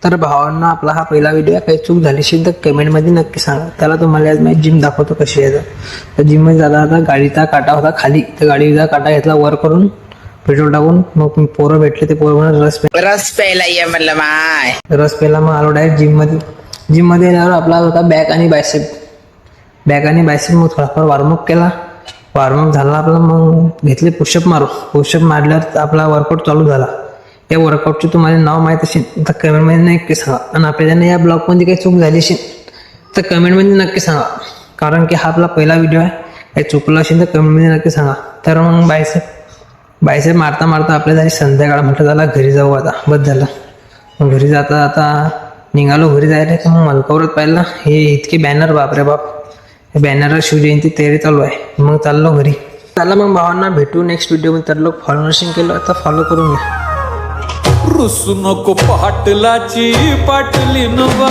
तर भावांना आपला हा पहिला व्हिडिओ काही चूक झाली असेल तर कमेंटमध्ये नक्की सांगा. त्याला तुम्हाला आज मी जिम दाखवतो कशी आहे. तर जिममध्ये जाता जाता गाडीचा काटा होता खाली, तर गाडीचा काटा घेतला वर करून पेट्रोल टाकून. मग पोरं भेटले, ते पोरं म्हणून रस प्यायला ये म्हणलं माय. रस पेला. मग आलो डायरेक्ट जिममध्ये आल्यावर आपला होता बॅक आणि बायसेप. मग थोडाफार वॉर्मअप केला. वॉर्मअप झाला आपला, मग घेतले पुशअप मारल्यावर आपला वर्कआउट चालू झाला. या वर्कआउटचे तुम्हाला नाव माहीत असेल तर कमेंटमध्ये नक्की सांगा. आणि आपल्याला या ब्लॉगमध्ये काही चूक झाली असेल तर कमेंटमध्ये नक्की सांगा, कारण की हा आपला पहिला व्हिडिओ आहे. काही चुकलं असेल तर कमेंटमध्ये नक्की सांगा. तर मग बायसेप मारता आपल्या झाली संध्याकाळ. म्हटलं झाला घरी जाऊ आता, बस झालं. मग घरी जाता निघालो घरी जायला. तर मग मलकावरत पाहिलं हे इतके बॅनर, बापरे बाप. हे बॅनरवर शिवजयंती तयारी चालू आहे. मग चाललो घरी. मग भावांना भेटू नेक्स्ट व्हिडिओमध्ये. तर लोक फॉलो नसेल केलं तर फॉलो करून घ्या. रुसू नको पाटलाची पाटली नवा.